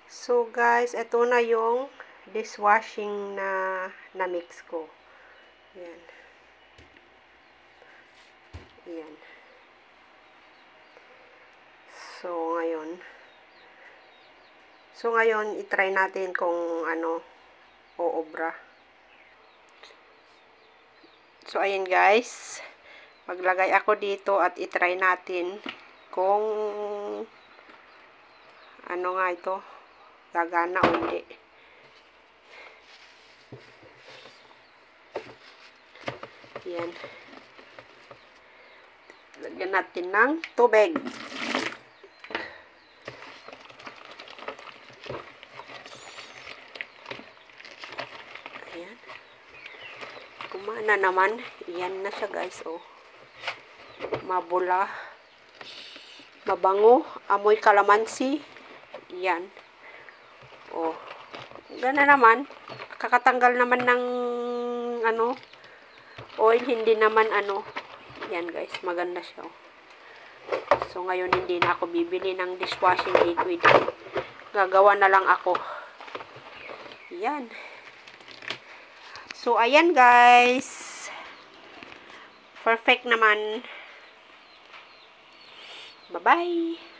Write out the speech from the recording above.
So guys, ito na yung dishwashing na mix ko. Ayan. Ayan. So ngayon, itry natin kung ano, oobra. So ayan guys, maglagay ako dito at itry natin kung ano nga ito, gagana o hindi. Ayan. Lagyan natin ng tubig. Ayan. Kumana naman. Ayan na siya guys. Oh. Mabula. Mabango. Amoy kalamansi. Ayan. Oh. Gana naman. Kakatanggal naman ng ano, oil. Hindi naman ano. Ayan guys. Maganda siya. Oh. So ngayon hindi na ako bibili ng dishwashing liquid. Gagawa na lang ako. Ayan. So, ayan guys. Perfect naman. Bye-bye.